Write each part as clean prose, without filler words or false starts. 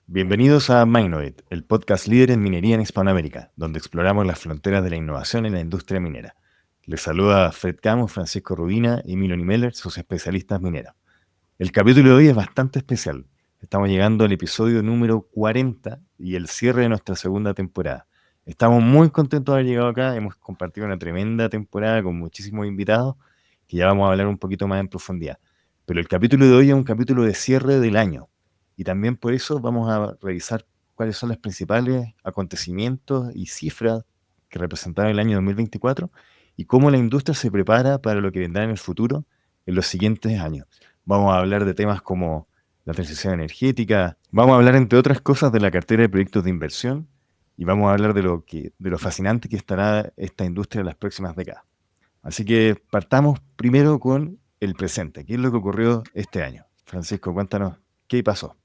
Bienvenidos a Minoid, el podcast líder en minería en Hispanoamérica, donde exploramos las fronteras de la innovación en la industria minera. Les saluda Fred Camus, Francisco Rubina y Milo Nimeller, sus especialistas mineros. El capítulo de hoy es bastante especial. Estamos llegando al episodio número 40 y el cierre de nuestra segunda temporada. Estamos muy contentos de haber llegado acá, hemos compartido una tremenda temporada con muchísimos invitados que ya vamos a hablar un poquito más en profundidad. Pero el capítulo de hoy es un capítulo de cierre del año y también por eso vamos a revisar cuáles son los principales acontecimientos y cifras que representaron el año 2024 y cómo la industria se prepara para lo que vendrá en el futuro en los siguientes años. Vamos a hablar de temas como la transición energética, vamos a hablar entre otras cosas de la cartera de proyectos de inversión y vamos a hablar de lo fascinante que estará esta industria en las próximas décadas. Así que partamos primero con el presente. ¿Qué es lo que ocurrió este año? Francisco, cuéntanos qué pasó.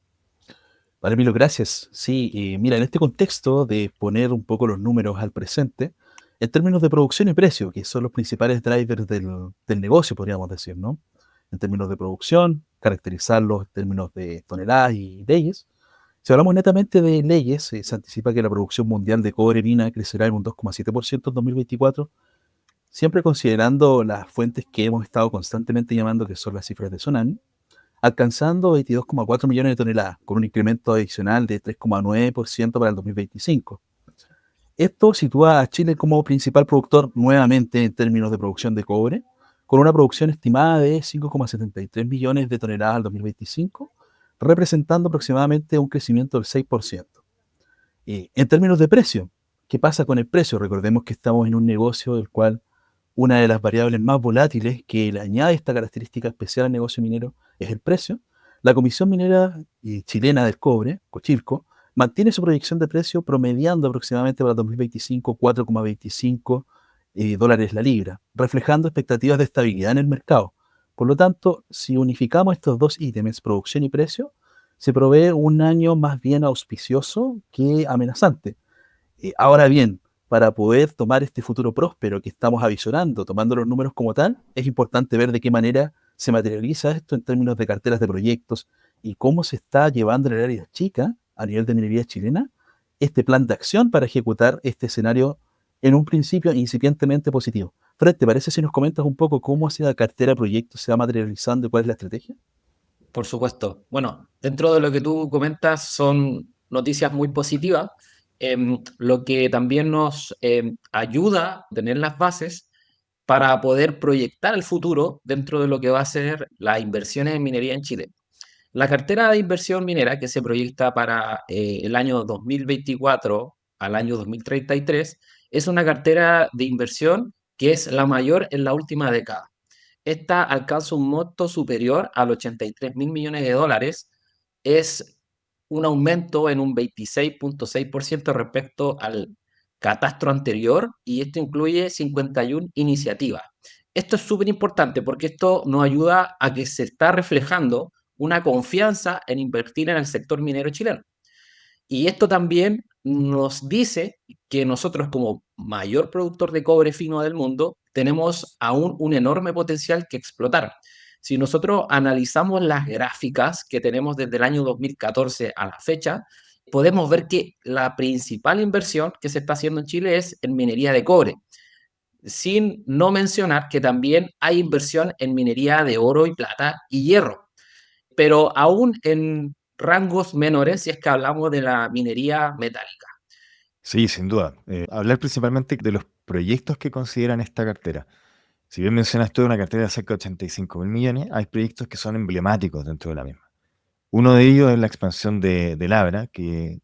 Vale, Milo, gracias. Sí, mira, en este contexto de poner un poco los números al presente, en términos de producción y precio, que son los principales drivers del negocio, podríamos decir, ¿no? En términos de producción, caracterizarlos en términos de toneladas y leyes. Si hablamos netamente de leyes, se anticipa que la producción mundial de cobre mina crecerá en un 2,7% en 2024, siempre considerando las fuentes que hemos estado constantemente llamando que son las cifras de Sonami, alcanzando 22,4 millones de toneladas, con un incremento adicional de 3,9% para el 2025. Esto sitúa a Chile como principal productor nuevamente en términos de producción de cobre, con una producción estimada de 5,73 millones de toneladas al 2025, representando aproximadamente un crecimiento del 6%. En términos de precio, ¿qué pasa con el precio? Recordemos que estamos en un negocio del cual una de las variables más volátiles que le añade esta característica especial al negocio minero es el precio. La Comisión Minera Chilena del Cobre, Cochilco, mantiene su proyección de precio promediando aproximadamente para 2025 4,25 dólares la libra, reflejando expectativas de estabilidad en el mercado. Por lo tanto, si unificamos estos dos ítems, producción y precio, se provee un año más bien auspicioso que amenazante. Ahora bien, para poder tomar este futuro próspero que estamos avisorando, tomando los números como tal, es importante ver de qué manera se materializa esto en términos de carteras de proyectos y cómo se está llevando en el área chica, a nivel de minería chilena, este plan de acción para ejecutar este escenario en un principio incipientemente positivo. Fred, ¿te parece si nos comentas un poco cómo esa cartera de proyectos se va materializando y cuál es la estrategia? Por supuesto. Bueno, dentro de lo que tú comentas son noticias muy positivas, lo que también nos ayuda a tener las bases para poder proyectar el futuro dentro de lo que va a ser las inversiones en minería en Chile. La cartera de inversión minera que se proyecta para el año 2024 al año 2033 es una cartera de inversión que es la mayor en la última década. Esta alcanza un monto superior a los 83 mil millones de dólares. Es un aumento en un 26,6% respecto al catastro anterior y esto incluye 51 iniciativas. Esto es súper importante porque esto nos ayuda a que se está reflejando una confianza en invertir en el sector minero chileno. Y esto también nos dice que nosotros como mayor productor de cobre fino del mundo tenemos aún un enorme potencial que explotar. Si nosotros analizamos las gráficas que tenemos desde el año 2014 a la fecha, podemos ver que la principal inversión que se está haciendo en Chile es en minería de cobre, sin no mencionar que también hay inversión en minería de oro y plata y hierro, pero aún en rangos menores si es que hablamos de la minería metálica. Sí, sin duda. Hablar principalmente de los proyectos que consideran esta cartera. Si bien mencionaste una cartera de cerca de 85 mil millones, hay proyectos que son emblemáticos dentro de la misma. Uno de ellos es la expansión de Labra, que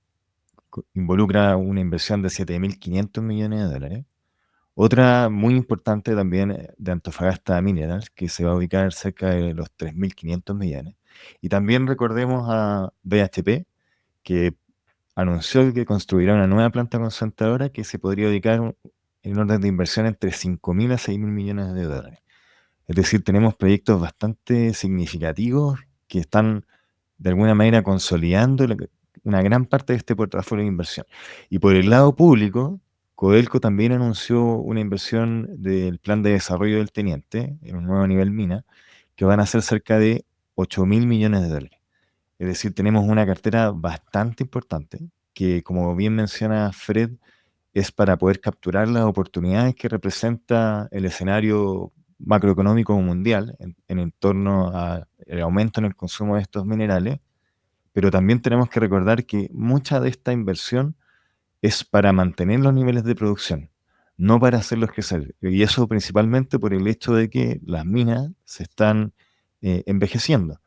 involucra una inversión de 7.500 millones de dólares. Otra muy importante también de Antofagasta Minerals, que se va a ubicar cerca de los 3.500 millones. Y también recordemos a BHP, que anunció que construirá una nueva planta concentradora que se podría ubicar en orden de inversión entre 5.000 a 6.000 millones de dólares. Es decir, tenemos proyectos bastante significativos que están de alguna manera consolidando una gran parte de este portafolio de inversión. Y por el lado público, Codelco también anunció una inversión del plan de desarrollo del Teniente en un nuevo nivel mina, que van a ser cerca de 8.000 millones de dólares. Es decir, tenemos una cartera bastante importante que, como bien menciona Fred, es para poder capturar las oportunidades que representa el escenario macroeconómico mundial en torno al aumento en el consumo de estos minerales, pero también tenemos que recordar que mucha de esta inversión es para mantener los niveles de producción, no para hacerlos crecer. Y eso principalmente por el hecho de que las minas se están envejeciendo.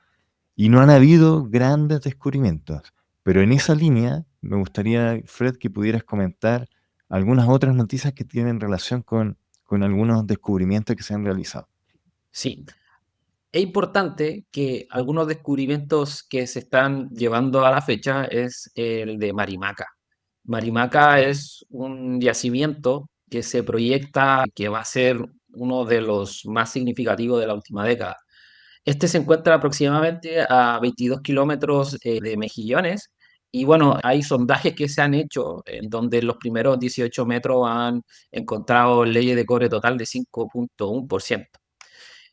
Y no han habido grandes descubrimientos. Pero en esa línea me gustaría, Fred, que pudieras comentar algunas otras noticias que tienen relación con algunos descubrimientos que se han realizado. Sí, es importante que algunos descubrimientos que se están llevando a la fecha es el de Marimaca. Marimaca es un yacimiento que se proyecta que va a ser uno de los más significativos de la última década. Este se encuentra aproximadamente a 22 kilómetros de Mejillones. Y bueno, hay sondajes que se han hecho en donde los primeros 18 metros han encontrado leyes de cobre total de 5,1%.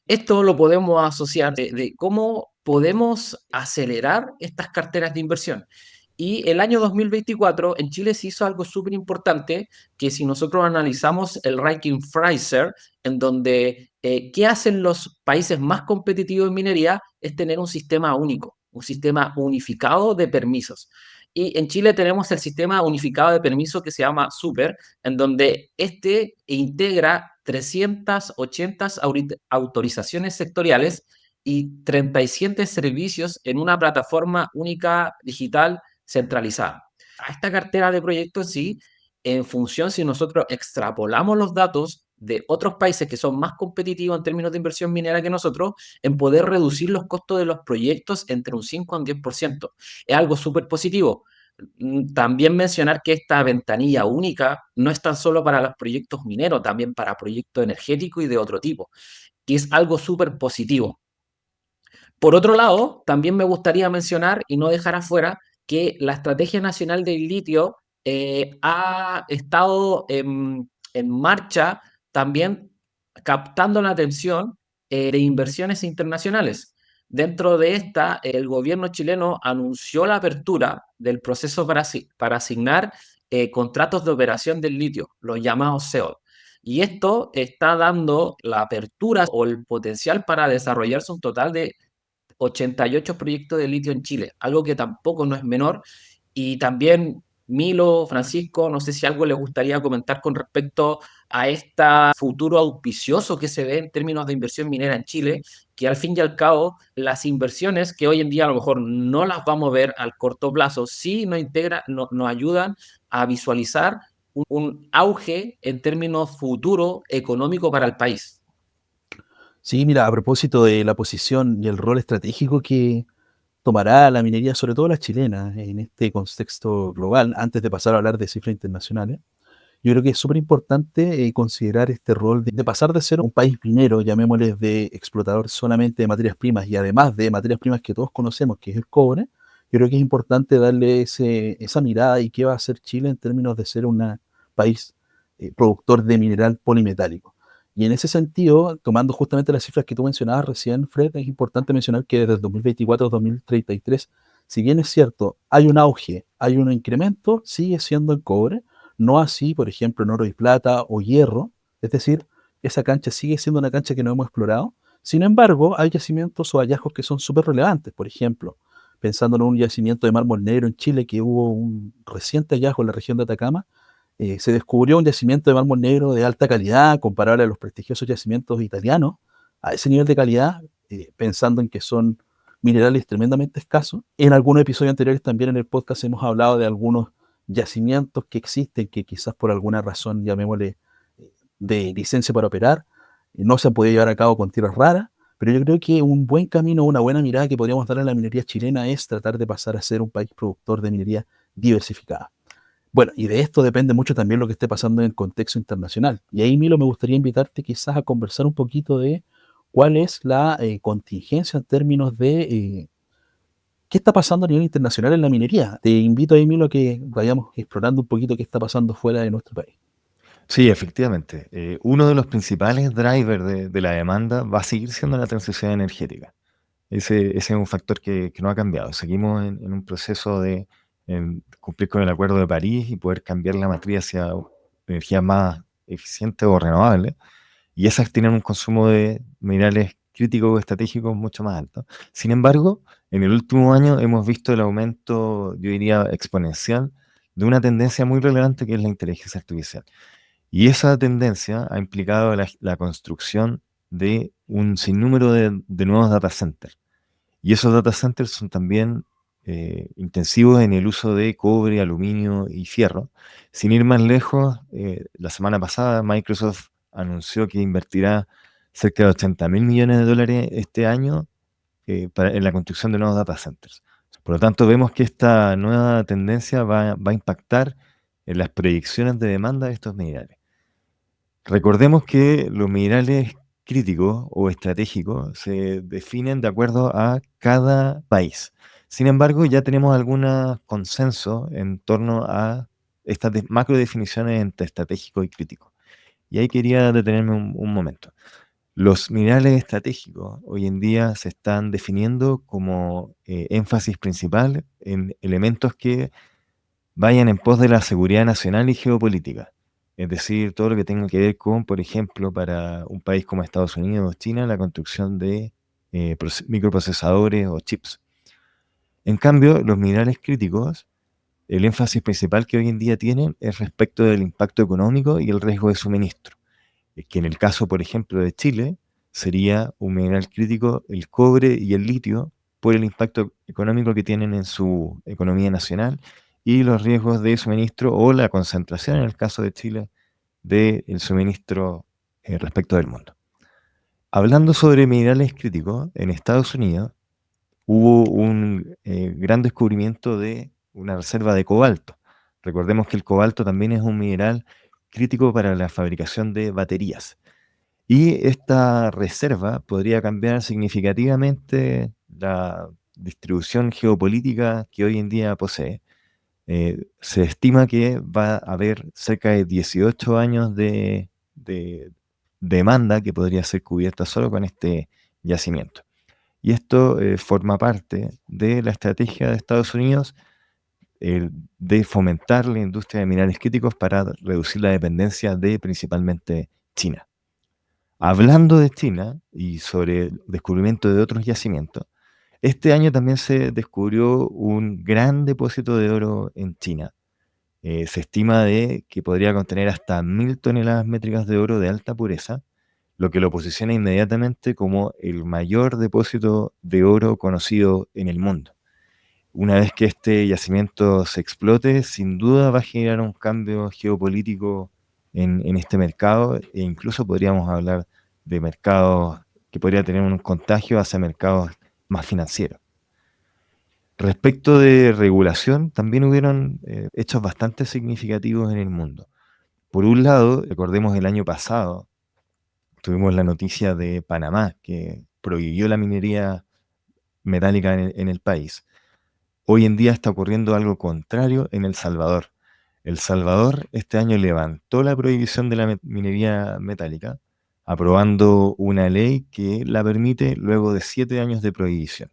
Esto lo podemos asociar de cómo podemos acelerar estas carteras de inversión. Y el año 2024 en Chile se hizo algo súper importante, que si nosotros analizamos el ranking Fraser, en donde qué hacen los países más competitivos en minería es tener un sistema único, un sistema unificado de permisos. Y en Chile tenemos el sistema unificado de permisos que se llama SUPER, en donde este integra 380 autorizaciones sectoriales y 37 servicios en una plataforma única digital centralizada. A esta cartera de proyectos sí, en función si nosotros extrapolamos los datos de otros países que son más competitivos en términos de inversión minera que nosotros, en poder reducir los costos de los proyectos entre un 5 a un 10%. Es algo súper positivo. También mencionar que esta ventanilla única no es tan solo para los proyectos mineros, también para proyectos energéticos y de otro tipo, que es algo súper positivo. Por otro lado, también me gustaría mencionar y no dejar afuera que la Estrategia Nacional del Litio ha estado en marcha también captando la atención de inversiones internacionales. Dentro de esta, el gobierno chileno anunció la apertura del proceso para asignar contratos de operación del litio, los llamados SEOL. Y esto está dando la apertura o el potencial para desarrollarse un total de 88 proyectos de litio en Chile, algo que tampoco no es menor. Y también Milo, Francisco, no sé si algo les gustaría comentar con respecto a este futuro auspicioso que se ve en términos de inversión minera en Chile, que al fin y al cabo las inversiones que hoy en día a lo mejor no las vamos a ver al corto plazo, sí nos ayudan a visualizar un auge en términos futuro económico para el país. Sí, mira, a propósito de la posición y el rol estratégico que tomará la minería, sobre todo la chilena, en este contexto global, antes de pasar a hablar de cifras internacionales, yo creo que es súper importante considerar este rol de pasar de ser un país minero, llamémosle de explotador solamente de materias primas y además de materias primas que todos conocemos, que es el cobre. Yo creo que es importante darle esa mirada y qué va a hacer Chile en términos de ser un país productor de mineral polimetálico. Y en ese sentido, tomando justamente las cifras que tú mencionabas recién, Fred, es importante mencionar que desde el 2024 a 2033, si bien es cierto, hay un auge, hay un incremento, sigue siendo el cobre, no así, por ejemplo, en oro y plata o hierro, es decir, esa cancha sigue siendo una cancha que no hemos explorado. Sin embargo, hay yacimientos o hallazgos que son súper relevantes, por ejemplo, pensando en un yacimiento de mármol negro en Chile, que hubo un reciente hallazgo en la región de Atacama. Se descubrió un yacimiento de mármol negro de alta calidad, comparable a los prestigiosos yacimientos italianos, a ese nivel de calidad, pensando en que son minerales tremendamente escasos. En algunos episodios anteriores también en el podcast hemos hablado de algunos yacimientos que existen, que quizás por alguna razón, llamémosle, de licencia para operar, no se han podido llevar a cabo con tierras raras, pero yo creo que un buen camino, una buena mirada que podríamos dar a la minería chilena es tratar de pasar a ser un país productor de minería diversificada. Bueno, y de esto depende mucho también lo que esté pasando en el contexto internacional. Y ahí, Milo, me gustaría invitarte quizás a conversar un poquito de cuál es la contingencia en términos de qué está pasando a nivel internacional en la minería. Te invito ahí, Milo, a que vayamos explorando un poquito qué está pasando fuera de nuestro país. Sí, efectivamente. Uno de los principales drivers de la demanda va a seguir siendo la transición energética. Ese es un factor que no ha cambiado. Seguimos en un proceso de cumplir con el Acuerdo de París y poder cambiar la matriz hacia energías más eficientes o renovables. Y esas tienen un consumo de minerales críticos o estratégicos mucho más alto. Sin embargo, en el último año hemos visto el aumento, yo diría, exponencial de una tendencia muy relevante que es la inteligencia artificial. Y esa tendencia ha implicado la construcción de un sinnúmero de nuevos data centers. Y esos data centers son también intensivos en el uso de cobre, aluminio y fierro. Sin ir más lejos, la semana pasada Microsoft anunció que invertirá cerca de 80 mil millones de dólares este año en la construcción de nuevos data centers. Por lo tanto, vemos que esta nueva tendencia va a impactar en las proyecciones de demanda de estos minerales. Recordemos que los minerales críticos o estratégicos se definen de acuerdo a cada país. Sin embargo, ya tenemos algunos consensos en torno a estas macro definiciones entre estratégico y crítico. Y ahí quería detenerme un momento. Los minerales estratégicos hoy en día se están definiendo como énfasis principal en elementos que vayan en pos de la seguridad nacional y geopolítica. Es decir, todo lo que tenga que ver con, por ejemplo, para un país como Estados Unidos o China, la construcción de microprocesadores o chips. En cambio, los minerales críticos, el énfasis principal que hoy en día tienen es respecto del impacto económico y el riesgo de suministro. Es que en el caso, por ejemplo, de Chile, sería un mineral crítico el cobre y el litio por el impacto económico que tienen en su economía nacional y los riesgos de suministro o la concentración, en el caso de Chile, del suministro respecto del mundo. Hablando sobre minerales críticos, en Estados Unidos hubo un gran descubrimiento de una reserva de cobalto. Recordemos que el cobalto también es un mineral crítico para la fabricación de baterías. Y esta reserva podría cambiar significativamente la distribución geopolítica que hoy en día posee. Se estima que va a haber cerca de 18 años de demanda que podría ser cubierta solo con este yacimiento. Y esto forma parte de la estrategia de Estados Unidos de fomentar la industria de minerales críticos para reducir la dependencia de principalmente China. Hablando de China y sobre el descubrimiento de otros yacimientos, este año también se descubrió un gran depósito de oro en China. Se estima de que podría contener hasta 1.000 toneladas métricas de oro de alta pureza, lo que lo posiciona inmediatamente como el mayor depósito de oro conocido en el mundo. Una vez que este yacimiento se explote, sin duda va a generar un cambio geopolítico en este mercado e incluso podríamos hablar de mercados que podría tener un contagio hacia mercados más financieros. Respecto de regulación, también hubieron hechos bastante significativos en el mundo. Por un lado, recordemos el año pasado, tuvimos la noticia de Panamá, que prohibió la minería metálica en el país. Hoy en día está ocurriendo algo contrario en El Salvador. El Salvador este año levantó la prohibición de la minería metálica, aprobando una ley que la permite luego de 7 años de prohibición.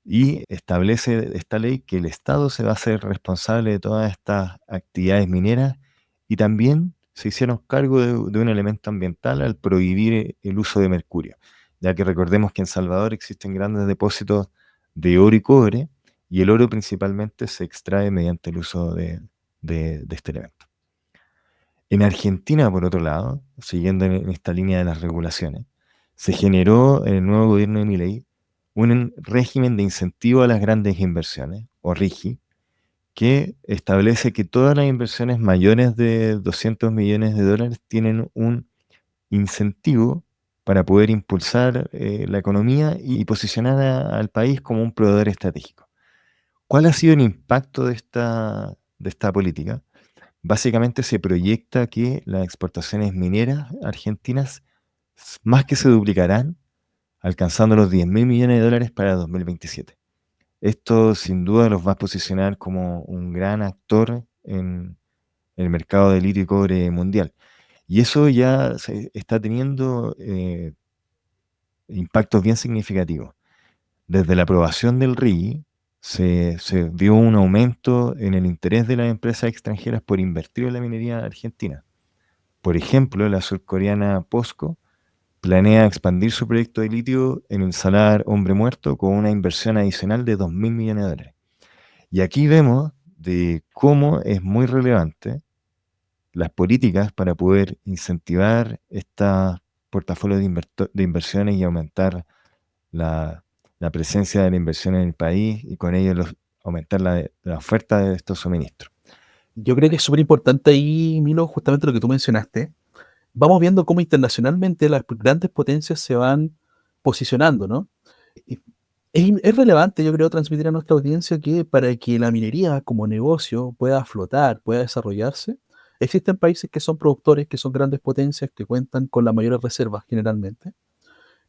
Y establece esta ley que el Estado se va a hacer responsable de todas estas actividades mineras y también se hicieron cargo de un elemento ambiental al prohibir el uso de mercurio, ya que recordemos que en Salvador existen grandes depósitos de oro y cobre y el oro principalmente se extrae mediante el uso de este elemento. En Argentina, por otro lado, siguiendo en esta línea de las regulaciones, se generó en el nuevo gobierno de Milei un régimen de incentivo a las grandes inversiones, o RIGI, que establece que todas las inversiones mayores de 200 millones de dólares tienen un incentivo para poder impulsar la economía y posicionar al país como un proveedor estratégico. ¿Cuál ha sido el impacto de esta política? Básicamente se proyecta que las exportaciones mineras argentinas más que se duplicarán, alcanzando los 10.000 millones de dólares para 2027. Esto sin duda los va a posicionar como un gran actor en el mercado de litio y cobre mundial. Y eso ya está teniendo impactos bien significativos. Desde la aprobación del RIGI se vio un aumento en el interés de las empresas extranjeras por invertir en la minería argentina. Por ejemplo, la surcoreana POSCO planea expandir su proyecto de litio en el Salar Hombre Muerto con una inversión adicional de $2.000 millones. Y aquí vemos de cómo es muy relevante las políticas para poder incentivar estos portafolios de inversiones y aumentar la presencia de la inversión en el país y con ello aumentar la oferta de estos suministros. Yo creo que es súper importante ahí, Milo, justamente lo que tú mencionaste. Vamos viendo cómo internacionalmente las grandes potencias se van posicionando, ¿no? Y es relevante, yo creo, transmitir a nuestra audiencia que para que la minería como negocio pueda flotar, pueda desarrollarse, existen países que son productores, que son grandes potencias, que cuentan con las mayores reservas generalmente,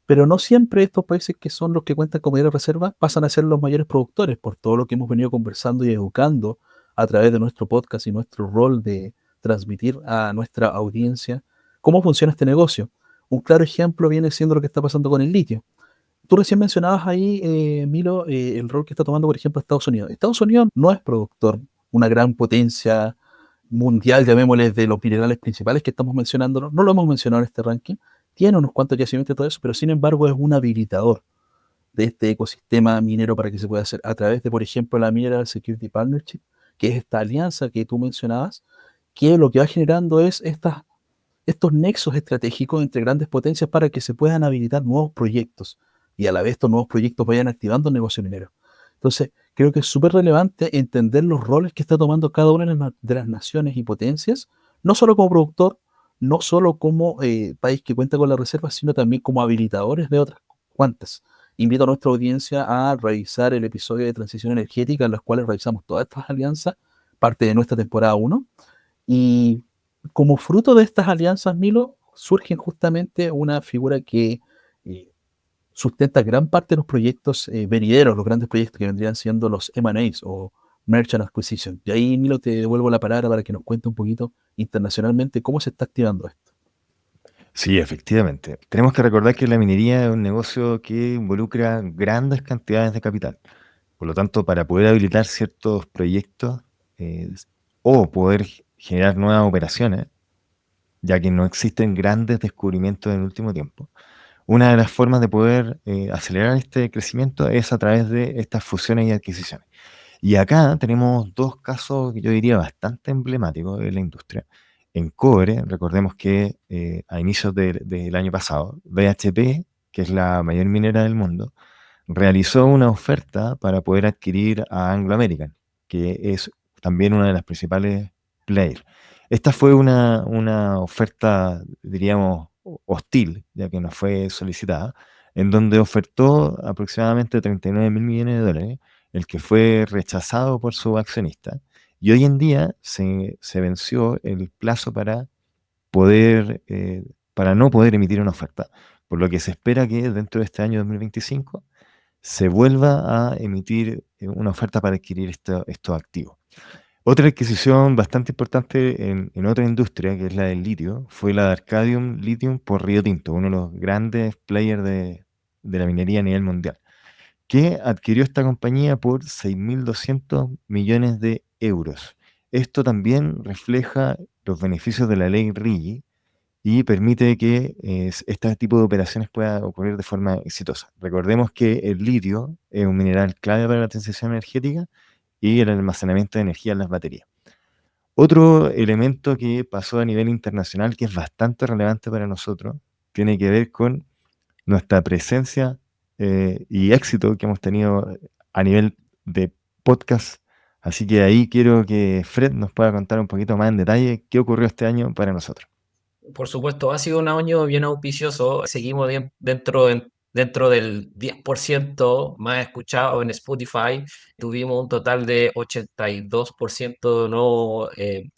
pero no siempre estos países que son los que cuentan con mayores reservas pasan a ser los mayores productores, por todo lo que hemos venido conversando y educando a través de nuestro podcast y nuestro rol de transmitir a nuestra audiencia cómo funciona este negocio. Un claro ejemplo viene siendo lo que está pasando con el litio. Tú recién mencionabas ahí, Milo, el rol que está tomando, por ejemplo, Estados Unidos. Estados Unidos no es productor, una gran potencia mundial, llamémosle, de los minerales principales que estamos mencionando. No lo hemos mencionado en este ranking. Tiene unos cuantos yacimientos y todo eso, pero sin embargo es un habilitador de este ecosistema minero para que se pueda hacer a través de, por ejemplo, la Mineral Security Partnership, que es esta alianza que tú mencionabas, que lo que va generando es estos nexos estratégicos entre grandes potencias para que se puedan habilitar nuevos proyectos y a la vez estos nuevos proyectos vayan activando el negocio minero. Entonces, creo que es súper relevante entender los roles que está tomando cada una de las naciones y potencias, no solo como productor, no solo como país que cuenta con las reservas, sino también como habilitadores de otras cuantas. Invito a nuestra audiencia a revisar el episodio de transición energética, en los cuales revisamos todas estas alianzas, parte de nuestra temporada 1, y como fruto de estas alianzas, Milo, surgen justamente una figura que eh, sustenta gran parte de los proyectos venideros, los grandes proyectos que vendrían siendo los M&As o Merchant Acquisition. Y ahí, Milo, te devuelvo la palabra para que nos cuente un poquito internacionalmente cómo se está activando esto. Sí, efectivamente. Tenemos que recordar que la minería es un negocio que involucra grandes cantidades de capital. Por lo tanto, para poder habilitar ciertos proyectos eh, o poder generar nuevas operaciones, ya que no existen grandes descubrimientos en el último tiempo, una de las formas de poder acelerar este crecimiento es a través de estas fusiones y adquisiciones. Y acá tenemos dos casos que yo diría bastante emblemáticos de la industria. En cobre, recordemos que a inicios del año pasado, BHP, que es la mayor minera del mundo, realizó una oferta para poder adquirir a Anglo American, que es también una de las principales players. Esta fue una oferta, diríamos, hostil, ya que no fue solicitada, en donde ofertó aproximadamente $39.000 millones, el que fue rechazado por su accionista. Y hoy en día se venció el plazo para no poder emitir una oferta, por lo que se espera que dentro de este año 2025 se vuelva a emitir una oferta para adquirir estos activos. Otra adquisición bastante importante en otra industria, que es la del litio, fue la de Arcadium Lithium por Río Tinto, uno de los grandes players de la minería a nivel mundial, que adquirió esta compañía por 6.200 millones de euros. Esto también refleja los beneficios de la ley RIGI y permite que este tipo de operaciones pueda ocurrir de forma exitosa. Recordemos que el litio es un mineral clave para la transición energética y el almacenamiento de energía en las baterías. Otro elemento que pasó a nivel internacional que es bastante relevante para nosotros tiene que ver con nuestra presencia y éxito que hemos tenido a nivel de podcast. Así que ahí quiero que Fred nos pueda contar un poquito más en detalle qué ocurrió este año para nosotros. Por supuesto, ha sido un año bien auspicioso. Seguimos dentro del 10% más escuchado en Spotify. Tuvimos un total de 82% de nuevos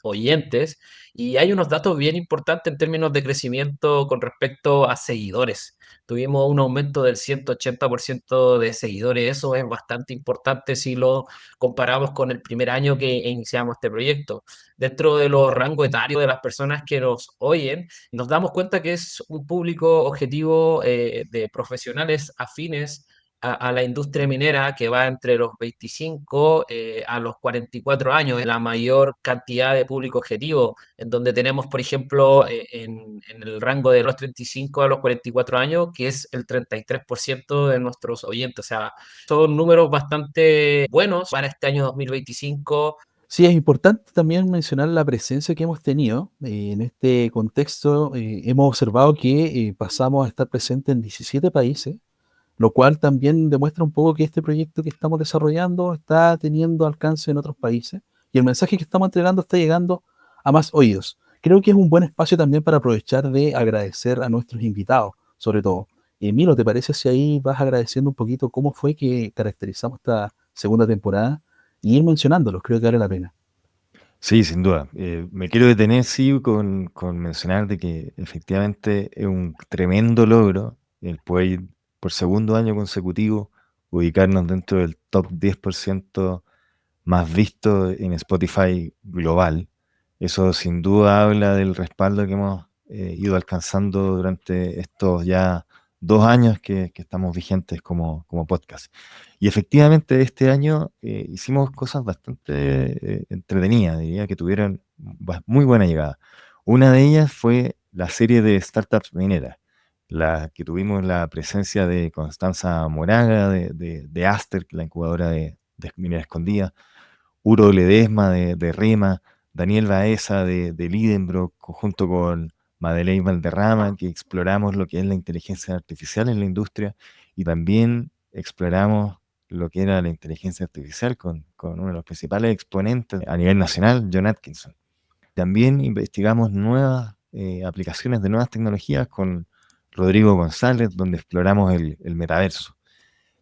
oyentes. Y hay unos datos bien importantes en términos de crecimiento con respecto a seguidores. Tuvimos un aumento del 180% de seguidores. Eso es bastante importante si lo comparamos con el primer año que iniciamos este proyecto. Dentro de los rangos etarios de las personas que nos oyen, nos damos cuenta que es un público objetivo de profesionales afines a la industria minera que va entre los 25 a los 44 años, la mayor cantidad de público objetivo, en donde tenemos, por ejemplo, en el rango de los 35 a los 44 años, que es el 33% de nuestros oyentes. O sea, son números bastante buenos para este año 2025. Sí, es importante también mencionar la presencia que hemos tenido. En este contexto, hemos observado que pasamos a estar presentes en 17 países, lo cual también demuestra un poco que este proyecto que estamos desarrollando está teniendo alcance en otros países y el mensaje que estamos entregando está llegando a más oídos. Creo que es un buen espacio también para aprovechar de agradecer a nuestros invitados, sobre todo. Milo, ¿te parece si ahí vas agradeciendo un poquito cómo fue que caracterizamos esta segunda temporada y ir mencionándolos? Creo que vale la pena. Sí, sin duda. Me quiero detener, sí, con mencionar de que efectivamente es un tremendo logro el poder por segundo año consecutivo ubicarnos dentro del top 10% más visto en Spotify global. Eso sin duda habla del respaldo que hemos ido alcanzando durante estos ya 2 años que estamos vigentes como podcast. Y efectivamente este año hicimos cosas bastante entretenidas, diría que tuvieron muy buena llegada. Una de ellas fue la serie de startups mineras, la que tuvimos la presencia de Constanza Moraga de Aster, la incubadora de Minera Escondida, Uro Ledesma de Rema, Daniel Baeza de Lidenbrock, junto con Madeleine Valderrama, que exploramos lo que es la inteligencia artificial en la industria y también exploramos lo que era la inteligencia artificial con uno de los principales exponentes a nivel nacional, John Atkinson. También investigamos nuevas aplicaciones de nuevas tecnologías con Rodrigo González, donde exploramos el metaverso.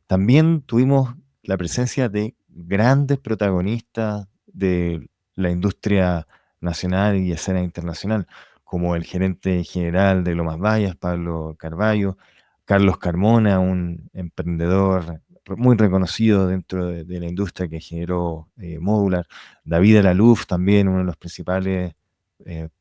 También tuvimos la presencia de grandes protagonistas de la industria nacional y escena internacional, como el gerente general de Lomas Vallas, Pablo Carballo, Carlos Carmona, un emprendedor muy reconocido dentro de la industria que generó Modular, David Alaluf, también uno de los principales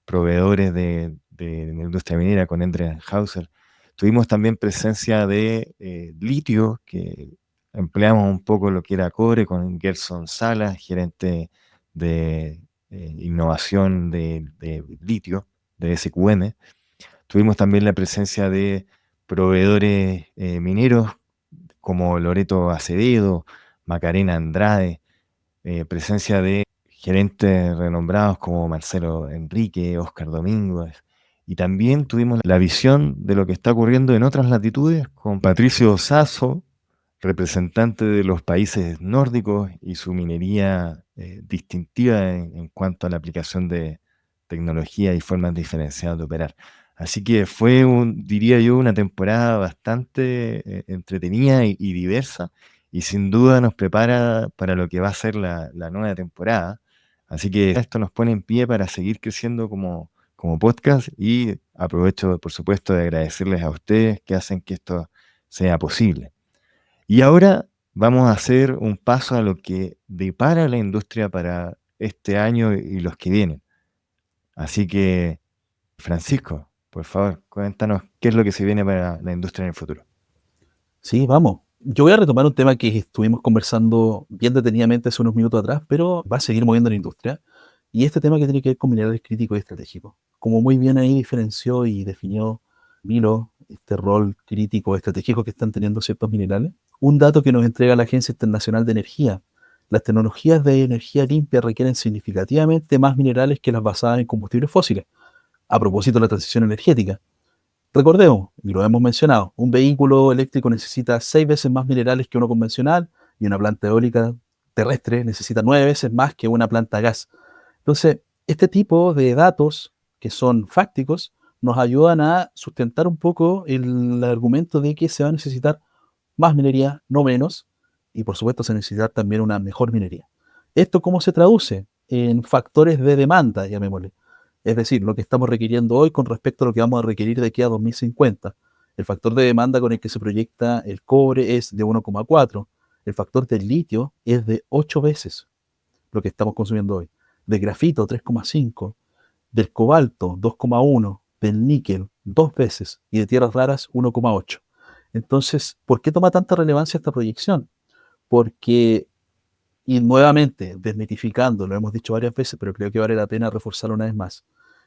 proveedores de la industria minera con Endre Hauser. Tuvimos también presencia de litio, que empleamos un poco lo que era cobre con Gerson Salas, gerente de innovación de litio, de SQM. Tuvimos también la presencia de proveedores mineros como Loreto Acevedo, Macarena Andrade, presencia de gerentes renombrados como Marcelo Enrique, Oscar Domínguez, y también tuvimos la visión de lo que está ocurriendo en otras latitudes con Patricio Sasso, representante de los países nórdicos y su minería distintiva en cuanto a la aplicación de tecnología y formas diferenciadas de operar. Así que fue, diría yo, una temporada bastante entretenida y diversa, y sin duda nos prepara para lo que va a ser la nueva temporada. Así que esto nos pone en pie para seguir creciendo como podcast, y aprovecho, por supuesto, de agradecerles a ustedes que hacen que esto sea posible. Y ahora vamos a hacer un paso a lo que depara la industria para este año y los que vienen. Así que, Francisco, por favor, cuéntanos qué es lo que se viene para la industria en el futuro. Sí, vamos. Yo voy a retomar un tema que estuvimos conversando bien detenidamente hace unos minutos atrás, pero va a seguir moviendo la industria. Y este tema que tiene que ver con minerales críticos y estratégicos. Como muy bien ahí diferenció y definió Milo, este rol crítico estratégico que están teniendo ciertos minerales. Un dato que nos entrega la Agencia Internacional de Energía. Las tecnologías de energía limpia requieren significativamente más minerales que las basadas en combustibles fósiles. A propósito de la transición energética. Recordemos, y lo hemos mencionado, un vehículo eléctrico necesita 6 veces más minerales que uno convencional y una planta eólica terrestre necesita 9 veces más que una planta a gas. Entonces, este tipo de datos que son fácticos nos ayudan a sustentar un poco el argumento de que se va a necesitar más minería, no menos, y por supuesto se necesita también una mejor minería. ¿Esto cómo se traduce? En factores de demanda, llamémosle. Es decir, lo que estamos requiriendo hoy con respecto a lo que vamos a requerir de aquí a 2050. El factor de demanda con el que se proyecta el cobre es de 1,4. El factor del litio es de 8 veces lo que estamos consumiendo hoy. Del grafito, 3,5. Del cobalto, 2,1. Del níquel, 2 veces. Y de tierras raras, 1,8. Entonces, ¿por qué toma tanta relevancia esta proyección? Porque, y nuevamente, desmitificando, lo hemos dicho varias veces, pero creo que vale la pena reforzarlo una vez más.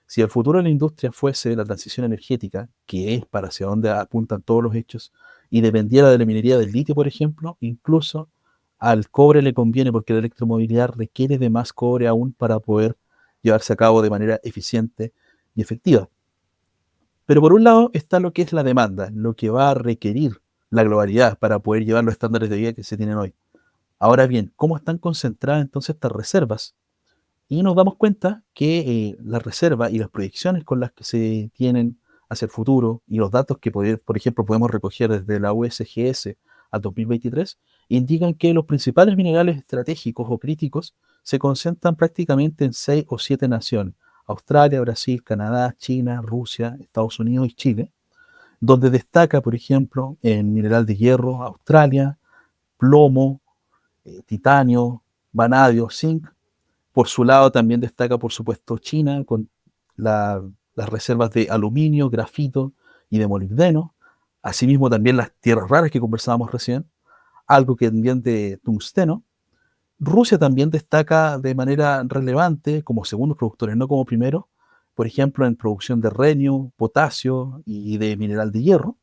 Si el futuro de la industria fuese la transición energética, que es para hacia donde apuntan todos los hechos, y dependiera de la minería del litio, por ejemplo, incluso al cobre le conviene porque la electromovilidad requiere de más cobre aún para poder llevarse a cabo de manera eficiente y efectiva. Pero por un lado está lo que es la demanda, lo que va a requerir la globalidad para poder llevar los estándares de vida que se tienen hoy. Ahora bien, ¿cómo están concentradas entonces estas reservas? Y nos damos cuenta que las reservas y las proyecciones con las que se tienen hacia el futuro y los datos que, por ejemplo, podemos recoger desde la USGS al 2023, indican que los principales minerales estratégicos o críticos se concentran prácticamente en 6 o 7 naciones: Australia, Brasil, Canadá, China, Rusia, Estados Unidos y Chile, donde destaca, por ejemplo, en mineral de hierro, Australia, plomo, titanio, vanadio, zinc. Por su lado también destaca, por supuesto, China con las reservas de aluminio, grafito y de molibdeno. Asimismo también las tierras raras que conversábamos recién, algo que también de tungsteno. Rusia también destaca de manera relevante como segundos productores, no como primeros, por ejemplo, en producción de renio, potasio y de mineral de hierro.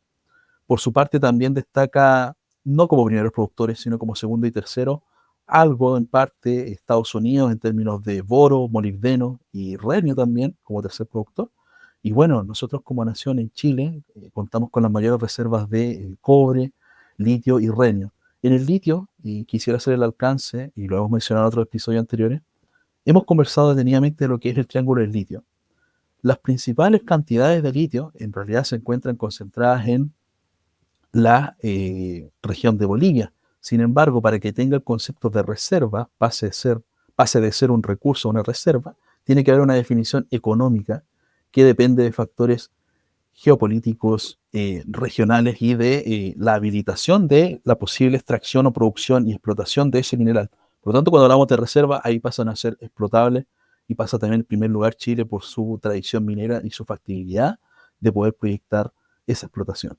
Por su parte también destaca, no como primeros productores, sino como segundo y tercero, algo en parte Estados Unidos en términos de boro, molibdeno y renio también como tercer productor. Y bueno, nosotros como nación en Chile contamos con las mayores reservas de cobre, litio y renio. En el litio, y quisiera hacer el alcance, y lo hemos mencionado en otros episodios anteriores, hemos conversado detenidamente de lo que es el triángulo del litio. Las principales cantidades de litio en realidad se encuentran concentradas en la región de Bolivia. Sin embargo, para que tenga el concepto de reserva, pase de ser un recurso a una reserva, tiene que haber una definición económica que depende de factores geopolíticos, regionales y de la habilitación de la posible extracción o producción y explotación de ese mineral. Por lo tanto, cuando hablamos de reserva, ahí pasan a ser explotables y pasa también en primer lugar Chile por su tradición minera y su factibilidad de poder proyectar esa explotación.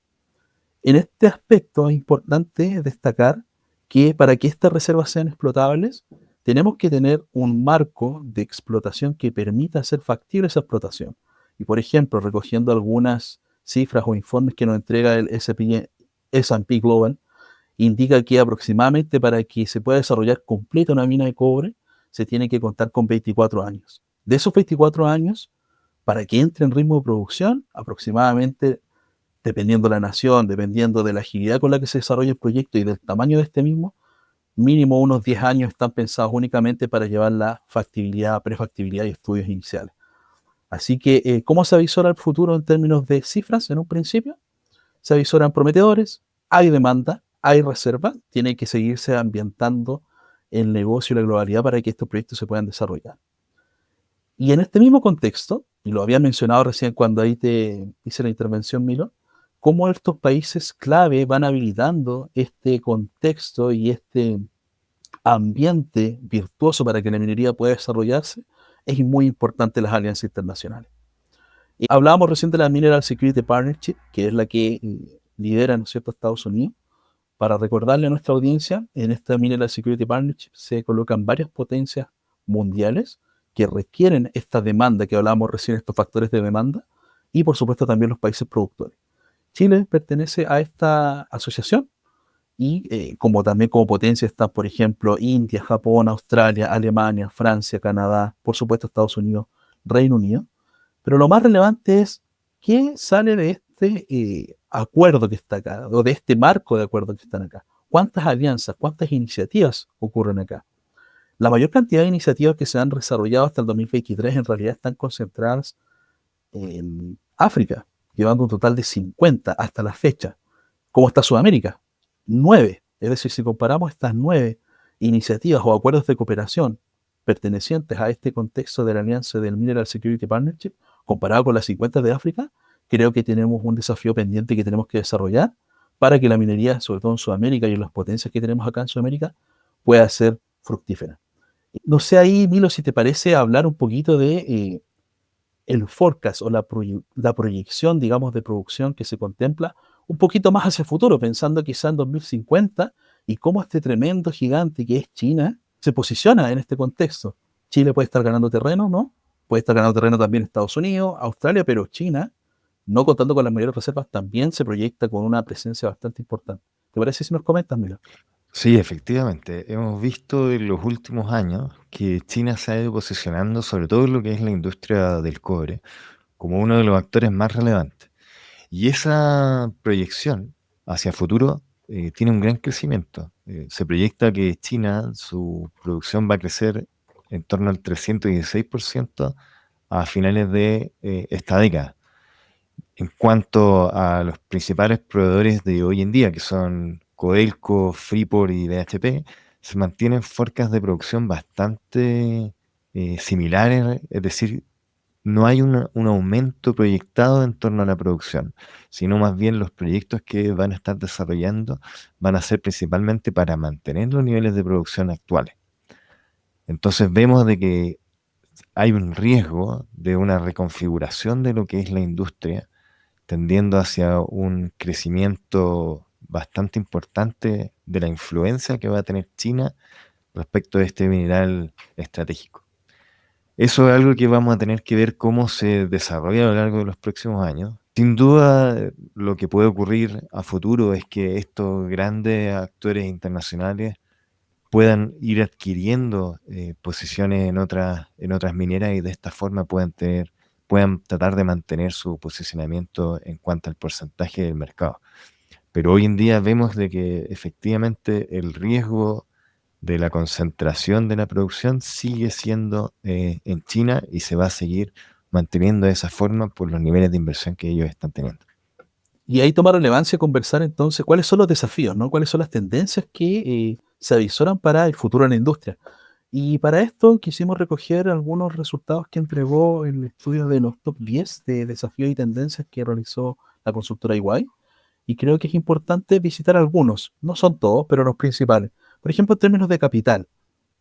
En este aspecto es importante destacar que para que estas reservas sean explotables, tenemos que tener un marco de explotación que permita hacer factible esa explotación. Y por ejemplo, recogiendo algunas cifras o informes que nos entrega el S&P Global, indica que aproximadamente para que se pueda desarrollar completa una mina de cobre, se tiene que contar con 24 años. De esos 24 años, para que entre en ritmo de producción, aproximadamente, dependiendo de la nación, dependiendo de la agilidad con la que se desarrolla el proyecto y del tamaño de este mismo, mínimo unos 10 años están pensados únicamente para llevar la factibilidad, prefactibilidad y estudios iniciales. Así que, ¿cómo se avisora el futuro en términos de cifras en un principio? Se avisoran prometedores, hay demanda, hay reserva, tiene que seguirse ambientando el negocio y la globalidad para que estos proyectos se puedan desarrollar. Y en este mismo contexto, y lo había mencionado recién cuando ahí te hice la intervención, Milo, cómo estos países clave van habilitando este contexto y este ambiente virtuoso para que la minería pueda desarrollarse, es muy importante las alianzas internacionales. Y hablábamos recién de la Mineral Security Partnership, que es la que lidera, ¿no es cierto?, Estados Unidos. Para recordarle a nuestra audiencia, en esta Mineral Security Partnership se colocan varias potencias mundiales que requieren esta demanda que hablábamos recién, estos factores de demanda, y por supuesto también los países productores. Chile pertenece a esta asociación y como también como potencia están, por ejemplo, India, Japón, Australia, Alemania, Francia, Canadá, por supuesto Estados Unidos, Reino Unido. Pero lo más relevante es qué sale de este acuerdo que está acá, o de este marco de acuerdo que están acá. ¿Cuántas alianzas, cuántas iniciativas ocurren acá? La mayor cantidad de iniciativas que se han desarrollado hasta el 2023 en realidad están concentradas en África, llevando un total de 50 hasta la fecha. ¿Cómo está Sudamérica? 9. Es decir, si comparamos estas 9 iniciativas o acuerdos de cooperación pertenecientes a este contexto de la alianza del Mineral Security Partnership, comparado con las 50 de África, creo que tenemos un desafío pendiente que tenemos que desarrollar para que la minería, sobre todo en Sudamérica y en las potencias que tenemos acá en Sudamérica, pueda ser fructífera. No sé ahí, Milo, si te parece hablar un poquito de el forecast o la proyección, digamos, de producción que se contempla un poquito más hacia el futuro, pensando quizá en 2050 y cómo este tremendo gigante que es China se posiciona en este contexto. Chile puede estar ganando terreno, ¿no? Puede estar ganando terreno también Estados Unidos, Australia, pero China, no contando con las mayores reservas, también se proyecta con una presencia bastante importante. ¿Te parece si nos comentas, Milo? Sí, efectivamente. Hemos visto en los últimos años que China se ha ido posicionando, sobre todo en lo que es la industria del cobre, como uno de los actores más relevantes. Y esa proyección hacia futuro tiene un gran crecimiento. Se proyecta que China, su producción va a crecer en torno al 316% a finales de esta década. En cuanto a los principales proveedores de hoy en día, que son Codelco, Freeport y BHP, se mantienen forecasts de producción bastante similares, es decir, no hay un aumento proyectado en torno a la producción, sino más bien los proyectos que van a estar desarrollando van a ser principalmente para mantener los niveles de producción actuales. Entonces vemos de que hay un riesgo de una reconfiguración de lo que es la industria, tendiendo hacia un crecimiento bastante importante de la influencia que va a tener China respecto de este mineral estratégico. Eso es algo que vamos a tener que ver cómo se desarrolla a lo largo de los próximos años. Sin duda, lo que puede ocurrir a futuro es que estos grandes actores internacionales puedan ir adquiriendo posiciones en otras mineras y de esta forma puedan tratar de mantener su posicionamiento en cuanto al porcentaje del mercado. Pero hoy en día vemos de que efectivamente el riesgo de la concentración de la producción sigue siendo en China y se va a seguir manteniendo de esa forma por los niveles de inversión que ellos están teniendo. Y ahí toma relevancia conversar entonces cuáles son los desafíos, ¿no? Cuáles son las tendencias que se avisoran para el futuro en la industria. Y para esto quisimos recoger algunos resultados que entregó el estudio de los top 10 de desafíos y tendencias que realizó la consultora EY. Y creo que es importante visitar algunos, no son todos, pero los principales. Por ejemplo, en términos de capital,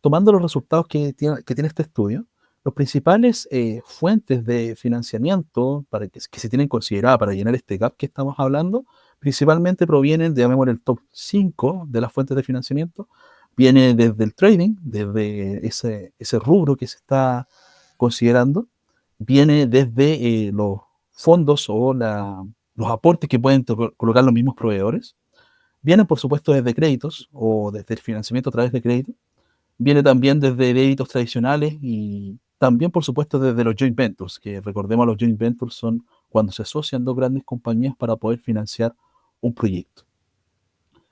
tomando los resultados que tiene este estudio, los principales fuentes de financiamiento que se tienen considerada para llenar este gap que estamos hablando, principalmente provienen, llamémosle el top 5 de las fuentes de financiamiento, viene desde el trading, desde ese rubro que se está considerando, viene desde los fondos o los aportes que pueden colocar los mismos proveedores, vienen por supuesto desde créditos o desde el financiamiento a través de créditos, viene también desde débitos tradicionales y también, por supuesto, desde los joint ventures, que recordemos los joint ventures son cuando se asocian dos grandes compañías para poder financiar un proyecto.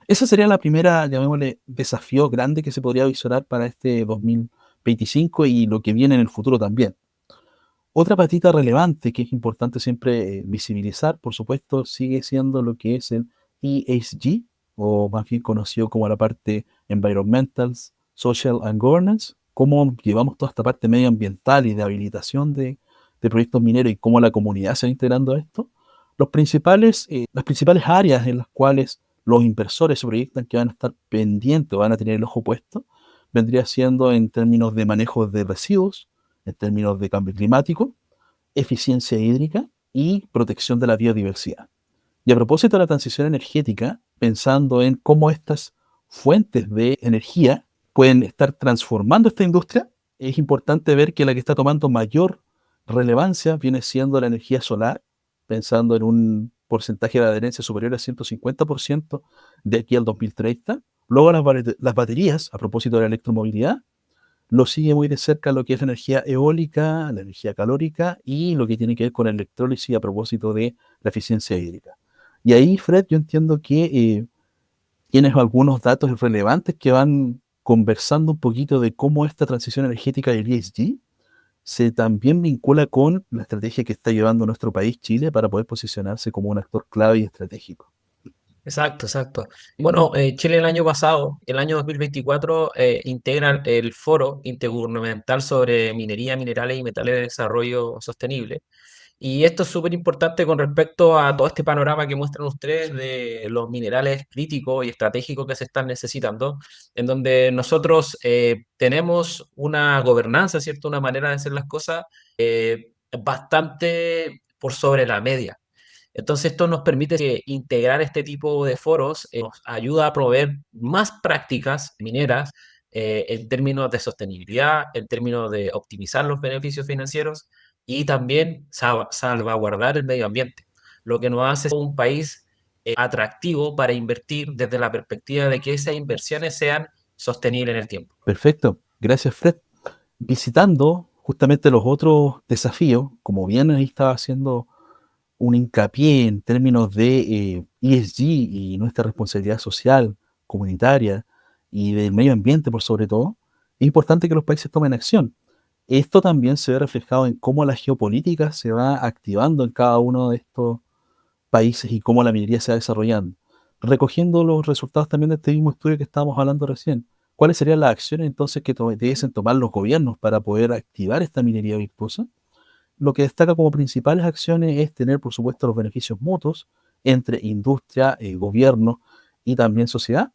Esa sería la primera, llamémosle, desafío grande que se podría visorar para este 2025 y lo que viene en el futuro también. Otra patita relevante que es importante siempre visibilizar, por supuesto, sigue siendo lo que es el ESG, o más bien conocido como la parte Environmental, Social and Governance, cómo llevamos toda esta parte medioambiental y de habilitación de proyectos mineros y cómo la comunidad se va integrando a esto. Las principales áreas en las cuales los inversores se proyectan que van a estar pendientes o van a tener el ojo puesto, vendría siendo en términos de manejo de residuos, en términos de cambio climático, eficiencia hídrica y protección de la biodiversidad. Y a propósito de la transición energética, pensando en cómo estas fuentes de energía pueden estar transformando esta industria, es importante ver que la que está tomando mayor relevancia viene siendo la energía solar, pensando en un porcentaje de adherencia superior al 150% de aquí al 2030. Luego las baterías, a propósito de la electromovilidad, lo sigue muy de cerca lo que es la energía eólica, la energía calórica y lo que tiene que ver con la electrólisis a propósito de la eficiencia hídrica. Y ahí, Fred, yo entiendo que tienes algunos datos relevantes que van conversando un poquito de cómo esta transición energética del ESG se también vincula con la estrategia que está llevando nuestro país, Chile, para poder posicionarse como un actor clave y estratégico. Exacto, exacto. Bueno, Chile el año pasado, el año 2024, integra el Foro Intergubernamental sobre Minería, Minerales y Metales de Desarrollo Sostenible. Y esto es súper importante con respecto a todo este panorama que muestran ustedes de los minerales críticos y estratégicos que se están necesitando, en donde nosotros tenemos una gobernanza, ¿cierto? Una manera de hacer las cosas bastante por sobre la media. Entonces esto nos permite integrar este tipo de foros, nos ayuda a proveer más prácticas mineras en términos de sostenibilidad, en términos de optimizar los beneficios financieros y también salvaguardar el medio ambiente, lo que nos hace un país atractivo para invertir desde la perspectiva de que esas inversiones sean sostenibles en el tiempo. Perfecto, gracias Fred. Visitando justamente los otros desafíos, como bien ahí estaba haciendo un hincapié en términos de ESG y nuestra responsabilidad social, comunitaria y del medio ambiente por sobre todo, es importante que los países tomen acción. Esto también se ve reflejado en cómo la geopolítica se va activando en cada uno de estos países y cómo la minería se va desarrollando. Recogiendo los resultados también de este mismo estudio que estábamos hablando recién, ¿cuáles serían las acciones entonces que debiesen tomar los gobiernos para poder activar esta minería virtuosa? Lo que destaca como principales acciones es tener, por supuesto, los beneficios mutuos entre industria, gobierno y también sociedad,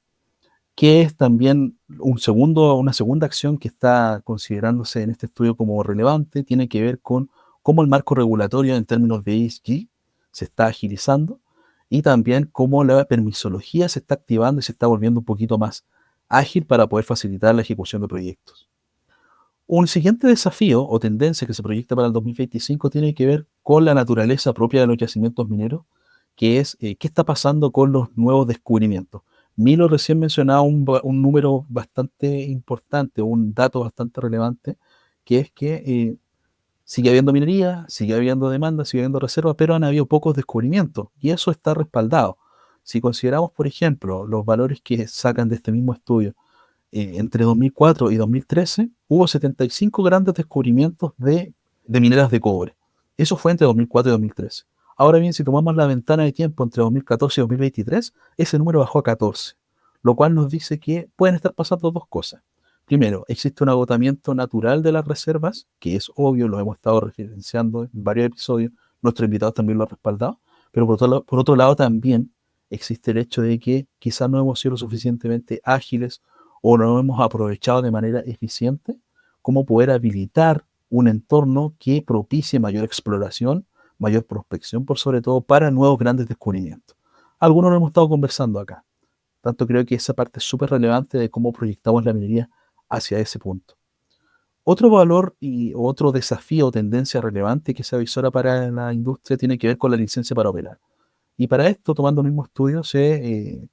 que es también una segunda acción que está considerándose en este estudio como relevante, tiene que ver con cómo el marco regulatorio en términos de ESG se está agilizando y también cómo la permisología se está activando y se está volviendo un poquito más ágil para poder facilitar la ejecución de proyectos. Un siguiente desafío o tendencia que se proyecta para el 2025 tiene que ver con la naturaleza propia de los yacimientos mineros, que es qué está pasando con los nuevos descubrimientos. Milo recién mencionaba un número bastante importante, un dato bastante relevante, que es que sigue habiendo minería, sigue habiendo demanda, sigue habiendo reserva, pero han habido pocos descubrimientos y eso está respaldado. Si consideramos, por ejemplo, los valores que sacan de este mismo estudio, entre 2004 y 2013 hubo 75 grandes descubrimientos de mineras de cobre. Eso fue entre 2004 y 2013. Ahora bien, si tomamos la ventana de tiempo entre 2014 y 2023, ese número bajó a 14, lo cual nos dice que pueden estar pasando dos cosas. Primero, existe un agotamiento natural de las reservas, que es obvio, lo hemos estado referenciando en varios episodios, nuestros invitados también lo han respaldado, pero por otro lado también existe el hecho de que quizás no hemos sido lo suficientemente ágiles o no hemos aprovechado de manera eficiente cómo poder habilitar un entorno que propicie mayor exploración, mayor prospección, por sobre todo para nuevos grandes descubrimientos. Algunos lo hemos estado conversando acá. Tanto creo que esa parte es súper relevante de cómo proyectamos la minería hacia ese punto. Otro valor y otro desafío o tendencia relevante que se avisora para la industria tiene que ver con la licencia para operar. Y para esto, tomando el mismo estudio, se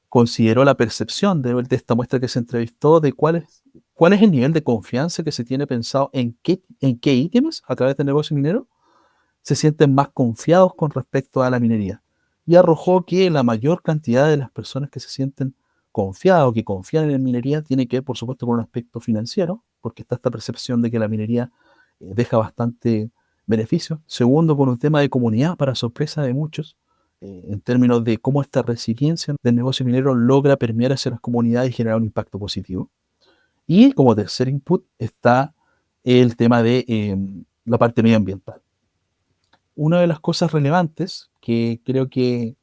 consideró la percepción de esta muestra que se entrevistó de cuál es el nivel de confianza que se tiene pensado en qué ítems a través del negocio minero se sienten más confiados con respecto a la minería. Y arrojó que la mayor cantidad de las personas que se sienten confiadas o que confían en la minería tiene que ver, por supuesto, con un aspecto financiero, porque está esta percepción de que la minería deja bastante beneficio. Segundo, con un tema de comunidad, para sorpresa de muchos, en términos de cómo esta resiliencia del negocio minero logra permear hacia las comunidades y generar un impacto positivo. Y como tercer input está el tema de la parte medioambiental. Una de las cosas relevantes que creo que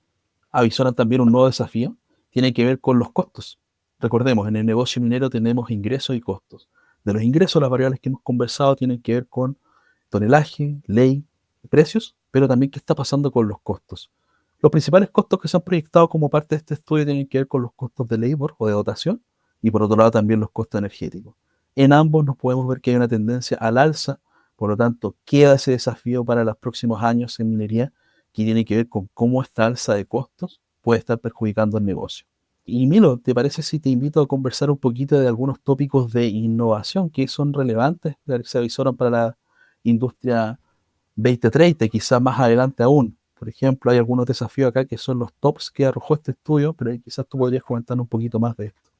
avisoran también un nuevo desafío tiene que ver con los costos. Recordemos, en el negocio minero tenemos ingresos y costos. De los ingresos, las variables que hemos conversado tienen que ver con tonelaje, ley, precios, pero también qué está pasando con los costos. Los principales costos que se han proyectado como parte de este estudio tienen que ver con los costos de labor o de dotación y por otro lado también los costos energéticos. En ambos nos podemos ver que hay una tendencia al alza, por lo tanto queda ese desafío para los próximos años en minería que tiene que ver con cómo esta alza de costos puede estar perjudicando el negocio. Y Milo, ¿te parece si te invito a conversar un poquito de algunos tópicos de innovación que son relevantes, que se avisoran para la industria 2030 y quizás más adelante aún? Por ejemplo, hay algunos desafíos acá que son los tops que arrojó este estudio, pero quizás tú podrías comentar un poquito más de esto.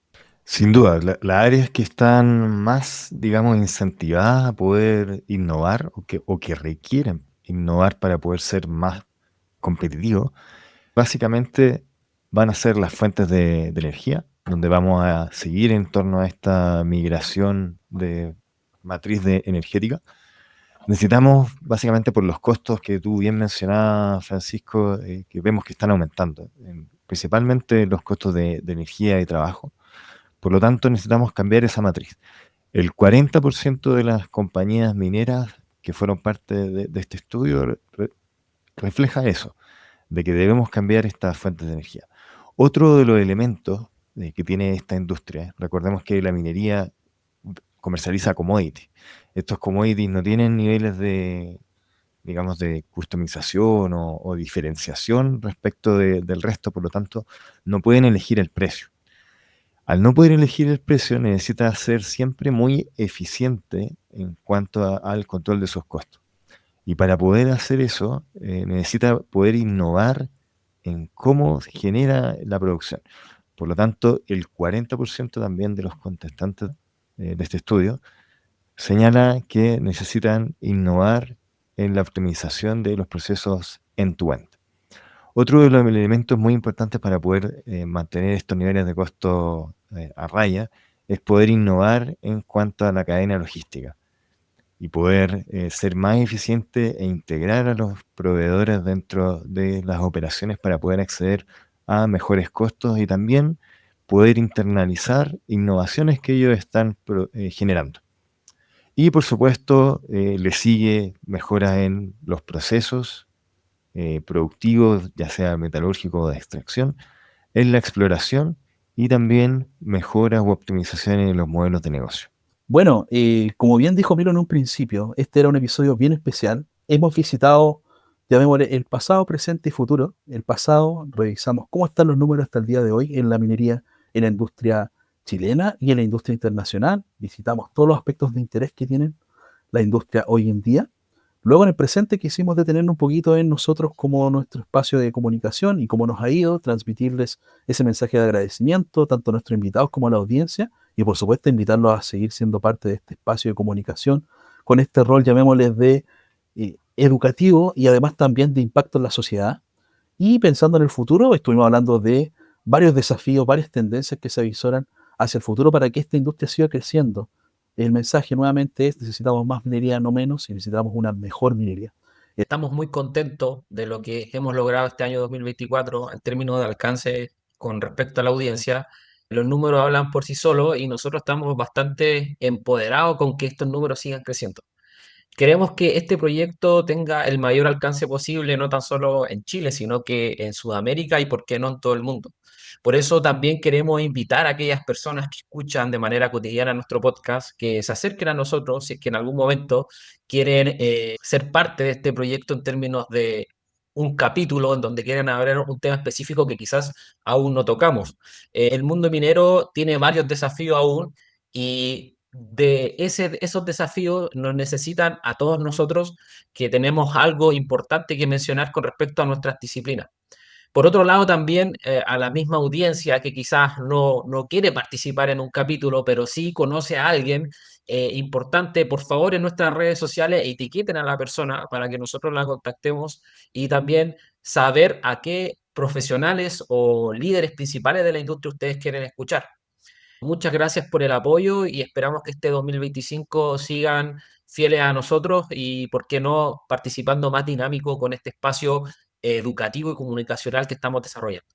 Sin duda, las áreas que están más, digamos, incentivadas a poder innovar o que requieren innovar para poder ser más competitivos, básicamente van a ser las fuentes de energía, donde vamos a seguir en torno a esta migración de matriz energética. Necesitamos, básicamente por los costos que tú bien mencionabas, Francisco, que vemos que están aumentando, principalmente los costos de energía y trabajo. Por lo tanto, necesitamos cambiar esa matriz. El 40% de las compañías mineras que fueron parte de este estudio refleja eso. de que debemos cambiar estas fuentes de energía. Otro de los elementos que tiene esta industria, recordemos que la minería comercializa commodities. Estos commodities no tienen niveles de, digamos, de customización o diferenciación respecto del resto, por lo tanto, no pueden elegir el precio. Al no poder elegir el precio, necesita ser siempre muy eficiente en cuanto al control de sus costos. Y para poder hacer eso, necesita poder innovar en cómo se genera la producción. Por lo tanto, el 40% también de los contestantes de este estudio señala que necesitan innovar en la optimización de los procesos end-to-end. Otro de los elementos muy importantes para poder mantener estos niveles de costo a raya es poder innovar en cuanto a la cadena logística y poder ser más eficiente e integrar a los proveedores dentro de las operaciones para poder acceder a mejores costos y también poder internalizar innovaciones que ellos están generando. Y por supuesto, le sigue mejoras en los procesos productivos, ya sea metalúrgico o de extracción, en la exploración y también mejoras u optimizaciones en los modelos de negocio. Bueno, como bien dijo Milo en un principio, este era un episodio bien especial. Hemos visitado, llamémosle, el pasado, presente y futuro. El pasado, revisamos cómo están los números hasta el día de hoy en la minería, en la industria chilena y en la industria internacional. Visitamos todos los aspectos de interés que tienen la industria hoy en día. Luego, en el presente, quisimos detenernos un poquito en nosotros como nuestro espacio de comunicación y cómo nos ha ido, transmitirles ese mensaje de agradecimiento tanto a nuestros invitados como a la audiencia y, por supuesto, invitarlos a seguir siendo parte de este espacio de comunicación con este rol, llamémosles, de educativo y además también de impacto en la sociedad. Y pensando en el futuro, estuvimos hablando de varios desafíos, varias tendencias que se avisoran hacia el futuro para que esta industria siga creciendo. El mensaje nuevamente es: necesitamos más minería, no menos, y necesitamos una mejor minería. Estamos muy contentos de lo que hemos logrado este año 2024 en términos de alcance con respecto a la audiencia. Los números hablan por sí solos y nosotros estamos bastante empoderados con que estos números sigan creciendo. Queremos que este proyecto tenga el mayor alcance posible, no tan solo en Chile, sino que en Sudamérica y, por qué no, en todo el mundo. Por eso también queremos invitar a aquellas personas que escuchan de manera cotidiana nuestro podcast, que se acerquen a nosotros si es que en algún momento quieren ser parte de este proyecto en términos de un capítulo en donde quieren hablar un tema específico que quizás aún no tocamos. El mundo minero tiene varios desafíos aún y de esos desafíos nos necesitan a todos nosotros que tenemos algo importante que mencionar con respecto a nuestras disciplinas. Por otro lado, también a la misma audiencia que quizás no quiere participar en un capítulo, pero sí conoce a alguien importante, por favor, en nuestras redes sociales etiqueten a la persona para que nosotros la contactemos y también saber a qué profesionales o líderes principales de la industria ustedes quieren escuchar. Muchas gracias por el apoyo y esperamos que este 2025 sigan fieles a nosotros y, por qué no, participando más dinámico con este espacio educativo y comunicacional que estamos desarrollando.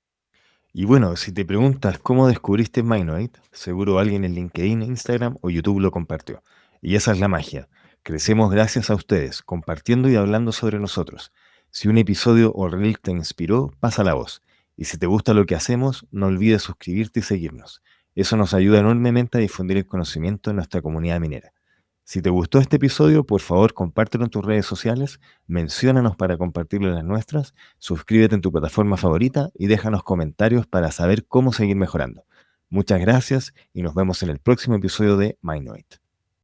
Y bueno, si te preguntas cómo descubriste Mindnoid, seguro alguien en LinkedIn, Instagram o YouTube lo compartió. Y esa es la magia. Crecemos gracias a ustedes, compartiendo y hablando sobre nosotros. Si un episodio o reel te inspiró, pasa la voz. Y si te gusta lo que hacemos, no olvides suscribirte y seguirnos. Eso nos ayuda enormemente a difundir el conocimiento en nuestra comunidad minera. Si te gustó este episodio, por favor compártelo en tus redes sociales, menciónanos para compartirlo en las nuestras, suscríbete en tu plataforma favorita y déjanos comentarios para saber cómo seguir mejorando. Muchas gracias y nos vemos en el próximo episodio de Mindnoid.